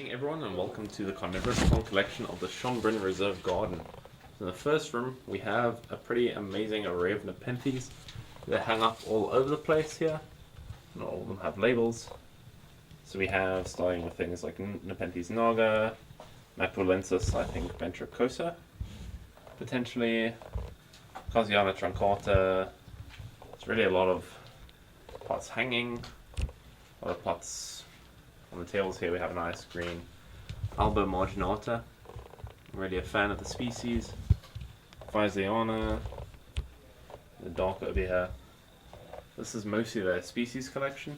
Morning everyone and welcome to the Carnivorous plant collection of the Schonbrunn Reserve Garden. In the first room we have a pretty amazing array of Nepenthes. They hang up all over the place here. Not all of them have labels. So we have, starting with things like Nepenthes naga, Mapulensis, I think ventricosa, potentially Casiana truncata. It's really a lot of pots hanging, a lot of pots on the tables here. We have a nice green Alba marginata. I'm really a fan of the species. Physiana, the dark over here. This is mostly their species collection.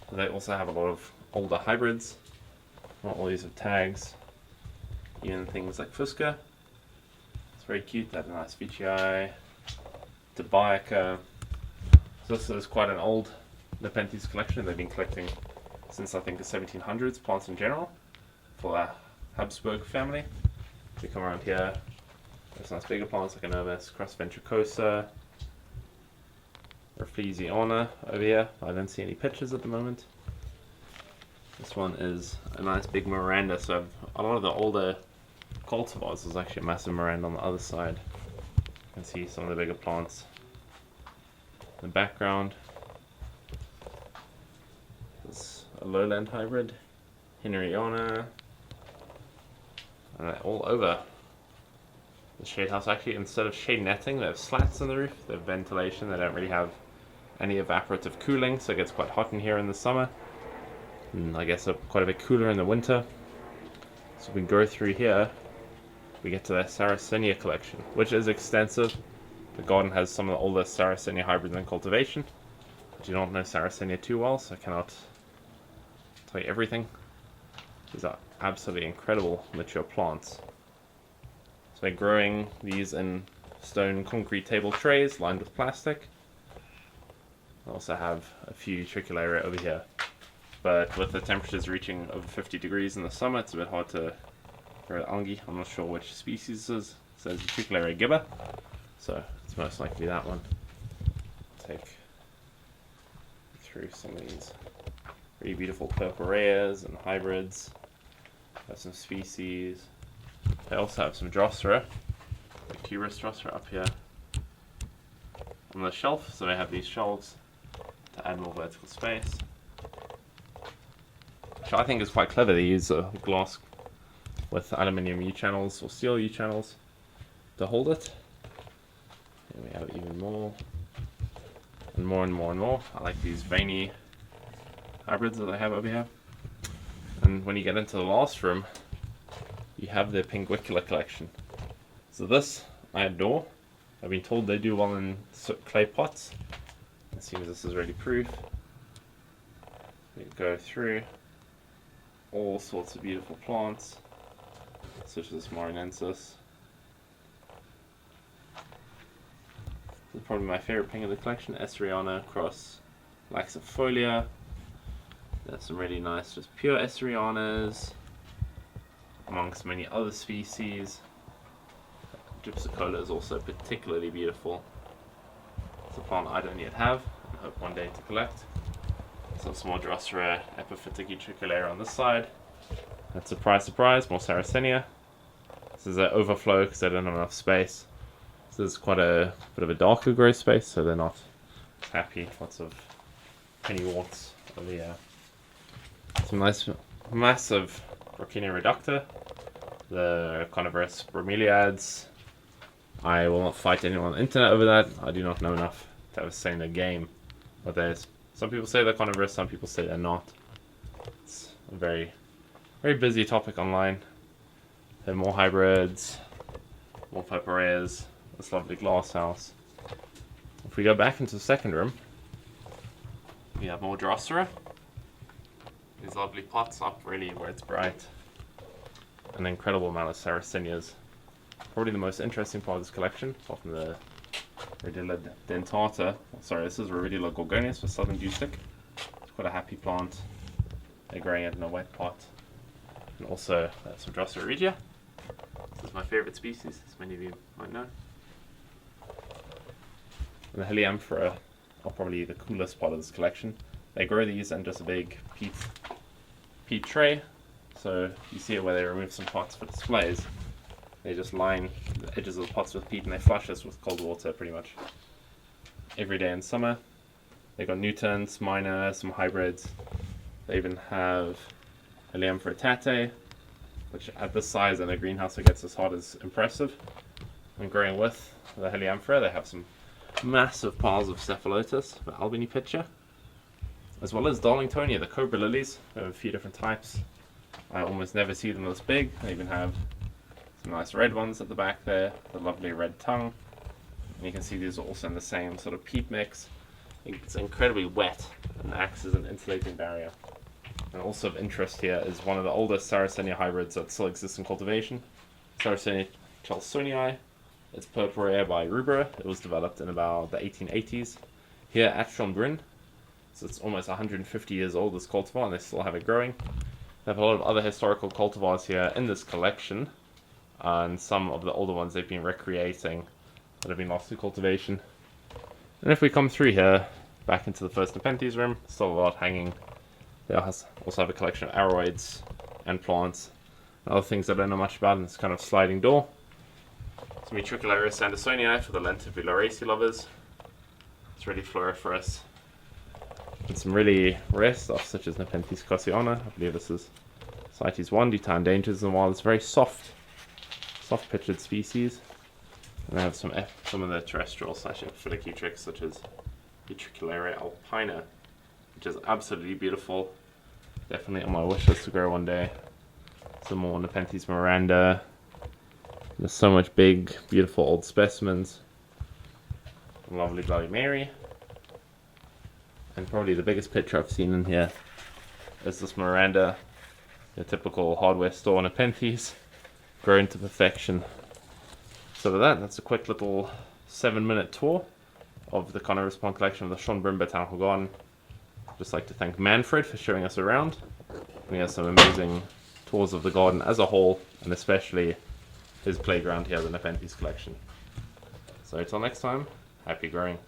They also have a lot of older hybrids. Not all these have tags. Even things like Fusca. It's very cute. They have a nice Veitchii, Tobaca. So this is quite an old Nepenthes collection. They've been collecting since I think the 1700s, plants in general, for the Habsburg family. If you come around here, there's nice bigger plants like Anervis, Cross ventricosa, Rafflesiana over here. I don't see any pictures at the moment. This one is a nice big Miranda, so a lot of the older cultivars, there's actually a massive Miranda on the other side. You can see some of the bigger plants in the background. There's a lowland hybrid, Henriana, and all over the shade house. Actually, instead of shade netting, they have slats on the roof. They have ventilation. They don't really have any evaporative cooling, so it gets quite hot in here in the summer, and I guess quite a bit cooler in the winter. So we go through here, we get to their Sarracenia collection, which is extensive. The garden has some of the older Sarracenia hybrids in cultivation. I do not know Sarracenia too well, so I cannot tell you everything. These are absolutely incredible mature plants. So they're growing these in stone concrete table trays lined with plastic. I also have a few tricularia over here, but with the temperatures reaching over 50 degrees in the summer, it's a bit hard to grow algae. I'm not sure which species this is. It says Tricularia gibba, so it's most likely that one. Take through some of these really beautiful purpureas and hybrids. Have some species. They also have some Drosera, like Carnivorous Drosera up here on the shelf. So they have these shelves to add more vertical space, which I think is quite clever. They use a glass with aluminium U-channels or steel U-channels to hold it. And we have even more and more and more and more. I like these veiny hybrids that I have over here. And when you get into the last room, you have the Pinguicula collection. So this I adore. I've been told they do well in clay pots. It seems this is really proof. We go through all sorts of beautiful plants, such as this Marinensis. This is probably my favorite ping of the collection, Esseriana cross Laxifolia. There's some really nice, just pure Esserianas, amongst many other species. Gypsicola is also particularly beautiful. It's a plant I don't yet have, and hope one day to collect. Some small Drosera, Epiphytic Tricularia on this side. And surprise, surprise, more Sarracenia. This is an overflow because they don't have enough space. This is quite a bit of a darker growth space, so they're not happy. Lots of penny warts over here. Some nice, massive Rockinia reducta. The Carnivorous bromeliads. I will not fight anyone on the internet over that. I do not know enough to have a say in the game. But there's some people say they're carnivorous, some people say they're not. It's a very, very busy topic online. There are more hybrids, more purpureas, this lovely glass house. If we go back into the second room, we have more Drosera. These lovely pots up really where it's bright. An incredible amount of Sarracenias. Probably the most interesting part of this collection, apart from the Radilla dentata. Sorry, this is Radilla gorgonius for southern dew stick. It's quite a happy plant. They're growing it in a wet pot. And also some Drosera regia. This is my favorite species, as many of you might know. And the Heliamphora are probably the coolest part of this collection. They grow these in just a big peat tray, So you see it where they remove some pots for displays. They just line the edges of the pots with peat and they flush this with cold water pretty much every day in summer. They got Newtons, minor, some hybrids. They even have Heliamphora tate, which at this size in a greenhouse it gets as hot as impressive. And growing with the Heliamphora, they have some massive piles of Cephalotus, the Albany pitcher, as well as Darlingtonia, the cobra lilies. They have a few different types. I almost never see them this big. They even have some nice red ones at the back there, the lovely red tongue. And you can see these are also in the same sort of peat mix. It's incredibly wet and acts as an insulating barrier. And also of interest here is one of the oldest Sarracenia hybrids that still exists in cultivation, Sarracenia charlestonii. It's purple rare by Rubera. It was developed in about the 1880s here at Schonbrunn. So it's almost 150 years old, this cultivar, and they still have it growing. They have a lot of other historical cultivars here in this collection, and some of the older ones they've been recreating that have been lost to cultivation. And if we come through here, back into the first Nepenthes room, still a lot hanging. They also have a collection of aroids and plants and other things I don't know much about in this kind of sliding door. Some Utricularius Andersonii for the lentively Rarity lovers. It's really floriferous. And some really rare stuff such as Nepenthes cosiana. I believe this is CITES 1 due to endangered in the wild. It's very soft pitched species. And I have some of the terrestrial / amphiphilic utrics such as Utricularia alpina, which is absolutely beautiful. Definitely on my wish list to grow one day. Some more Nepenthes Miranda. There's so much big, beautiful old specimens. Lovely Bloody Mary. And probably the biggest picture I've seen in here is this Miranda, the typical hardware store Nepenthes, grown to perfection. So with that, that's a quick little 7-minute tour of the Carnivorous plant collection of the Schonbrunn Botanical Garden. I'd just like to thank Manfred for showing us around. We have some amazing tours of the garden as a whole, and especially his playground here, the Nepenthes collection. So until next time, happy growing.